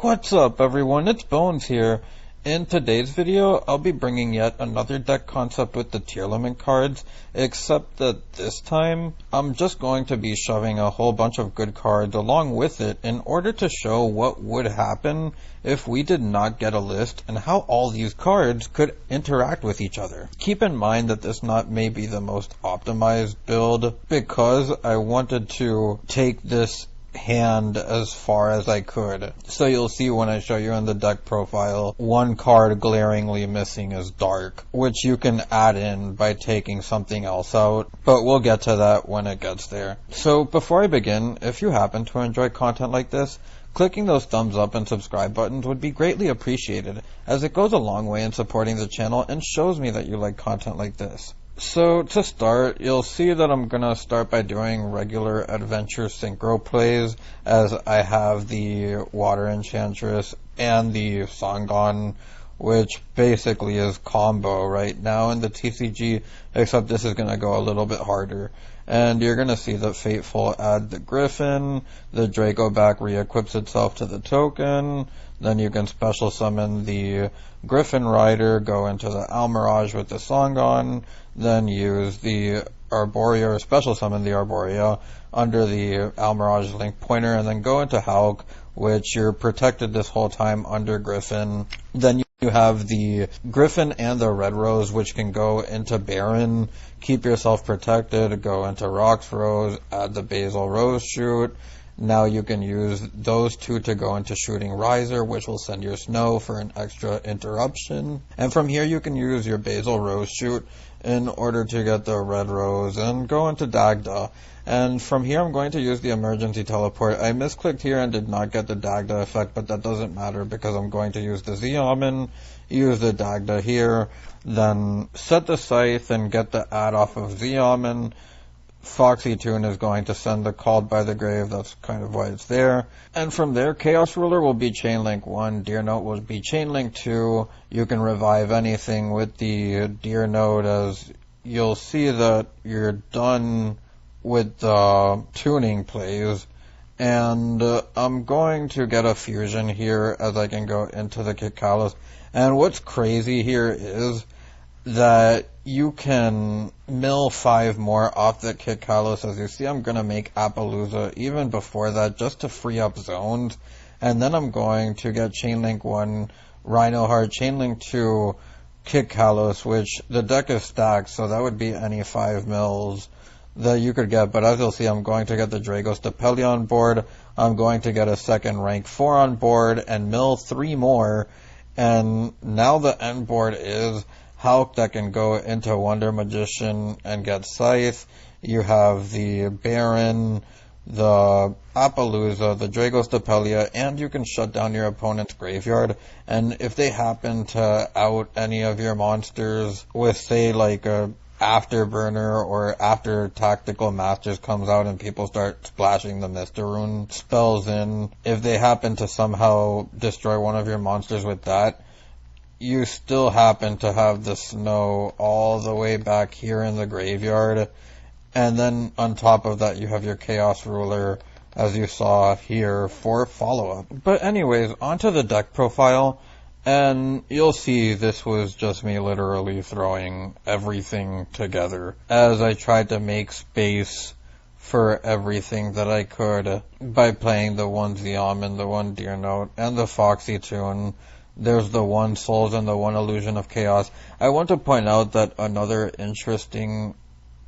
What's up everyone, it's Bones here. In today's video, I'll be bringing yet another deck concept with the Tearlament cards, except that this time, I'm just going to be shoving a whole bunch of good cards along with it in order to show what would happen if we did not get a list and how all these cards could interact with each other. Keep in mind that this may be the most optimized build because I wanted to take this hand as far as I could. So you'll see when I show you in the deck profile, one card glaringly missing is Dark, which you can add in by taking something else out, but we'll get to that when it gets there. So before I begin, if you happen to enjoy content like this, clicking those thumbs up and subscribe buttons would be greatly appreciated, as it goes a long way in supporting the channel and shows me that you like content like this. So to start, you'll see that I'm going to start by doing regular adventure synchro plays, as I have the Water Enchantress and the Songon, which basically is combo right now in the TCG, except this is going to go a little bit harder. And you're going to see that Fateful add the Griffin, the Draco back re-equips itself to the token, then you can special summon the Griffin Rider, go into the Almirage with the Songon, then use the Arborea, or special summon the Arborea under the Almirage Link Pointer, and then go into Hulk, which you're protected this whole time under Griffin. Then you have the Griffin and the Red Rose, which can go into Baron, keep yourself protected, go into Rox Rose, add the Basil Rose Shoot. Now you can use those two to go into Shooting Riser, which will send your Snow for an extra interruption. And from here you can use your Basil Rose Shoot in order to get the Red Rose and go into Dagda. And from here I'm going to use the Emergency Teleport. I misclicked here and did not get the Dagda effect, but that doesn't matter because I'm going to use the Zeoman, use the Dagda here, then set the Scythe and get the add off of Zeoman. Foxy Tune is going to send the Called by the Grave, that's kind of why it's there. And from there, Chaos Ruler will be Chainlink 1, Deer Note will be Chainlink 2. You can revive anything with the Deer Note, as you'll see that you're done with the tuning plays. And I'm going to get a fusion here as I can go into the Kikalos. And what's crazy here is that you can mill 5 more off the Kikalos. As you see, I'm going to make Appaloosa even before that just to free up zones. And then I'm going to get Chainlink 1, Rhino Heart, Chainlink 2, Kikalos, which the deck is stacked, so that would be any 5 mills that you could get. But as you'll see, I'm going to get the Dragos Depelia on board. I'm going to get a second rank 4 on board and mill 3 more. And now the end board is Hulk that can go into Wonder Magician and get Scythe. You have the Baron, the Appaloosa, the Dragos Depelia, and you can shut down your opponent's graveyard. And if they happen to out any of your monsters with, say, like a Afterburner or after Tactical Masters comes out and people start splashing the Mr. Rune spells in, if they happen to somehow destroy one of your monsters with that, you still happen to have the Snow all the way back here in the graveyard. And then on top of that, you have your Chaos Ruler, as you saw here, for follow-up. But anyways, onto the deck profile. And you'll see this was just me literally throwing everything together as I tried to make space for everything that I could by playing the one Zeoman, the one Deer Note, and the Foxy Tune. There's the one Souls and the one Illusion of Chaos. I want to point out that another interesting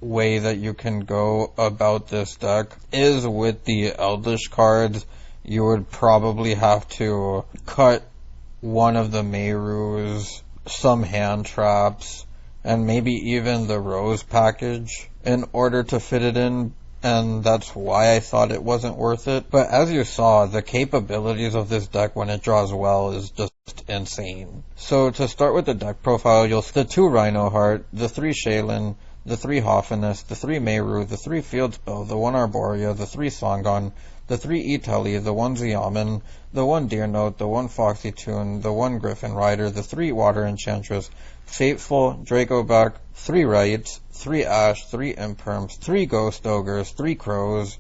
way that you can go about this deck is with the Eldritch cards. You would probably have to cut one of the Meru's, some hand traps, and maybe even the Rose package in order to fit it in. And that's why I thought it wasn't worth it. But as you saw, the capabilities of this deck when it draws well is just insane. So to start with the deck profile, you'll see the 2 Rhino Heart, the 3 Shaylin, the 3 Hoffinus, the 3 Meru, the 3 Field Spell, the 1 Arborea, the 3 Songon, the 3 Itali, the 1 Zeoman, the 1 Deer Note, the 1 Foxy Tune, the 1 Griffin Rider, the 3 Water Enchantress, Fateful, Dracoback, 3 Rights, 3 Ash, 3 Imperms, 3 Ghost Ogres, 3 Crows,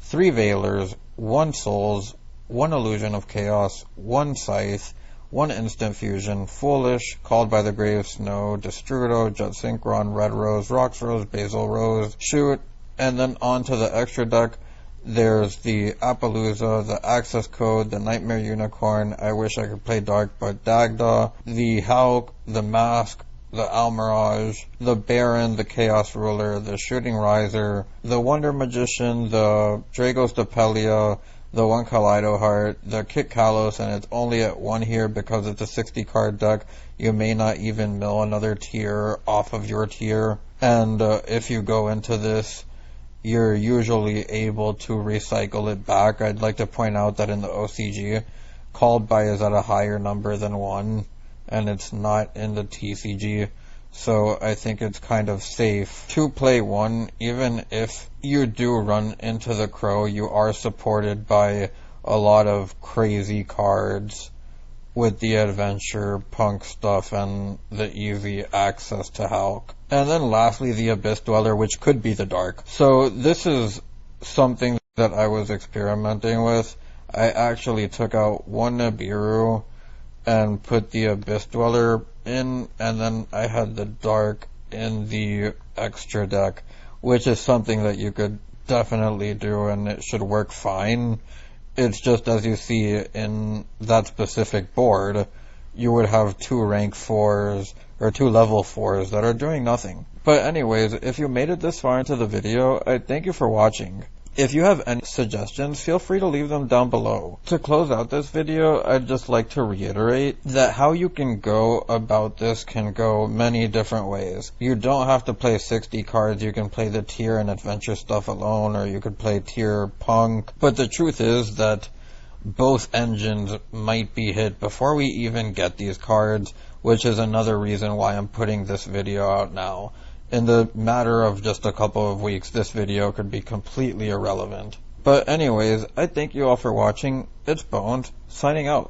3 Veilers, 1 Souls, 1 Illusion of Chaos, 1 Scythe, 1 Instant Fusion, Foolish, Called by the Grave, Snow, Destrudo, Jet Synchron, Red Rose, Rox Rose, Basil Rose, Shoot, and then onto the extra deck. There's the Appaloosa, the Access Code, the Nightmare Unicorn, I wish I could play Dark, but Dagda, the Hulk, the Mask, the Almirage, the Baron, the Chaos Ruler, the Shooting Riser, the Wonder Magician, the Dragos Depelia, the 1 Kaleido Heart, the Kit Kalos, and it's only at 1 here because it's a 60 card deck. You may not even mill another tier off of your tier. And if you go into this, you're usually able to recycle it back. I'd like to point out that in the OCG, Called By is at a higher number than 1, and it's not in the TCG. So I think it's kind of safe to play 1, even if you do run into the Crow, you are supported by a lot of crazy cards with the adventure punk stuff and the easy access to Hulk. And then lastly, the Abyss Dweller, which could be the Dark. So this is something that I was experimenting with. I actually took out 1 Nibiru and put the Abyss Dweller in, and then I had the Dark in the extra deck, which is something that you could definitely do and it should work fine. It's just, as you see in that specific board, you would have 2 rank 4s or 2 level 4s that are doing nothing. But anyways, if you made it this far into the video, I thank you for watching. If you have any suggestions, feel free to leave them down below. To close out this video, I'd just like to reiterate that how you can go about this can go many different ways. You don't have to play 60 cards, you can play the tier and adventure stuff alone, or you could play tier punk. But the truth is that both engines might be hit before we even get these cards, which is another reason why I'm putting this video out now. In the matter of just a couple of weeks, this video could be completely irrelevant. But anyways, I thank you all for watching. It's Bones, signing out.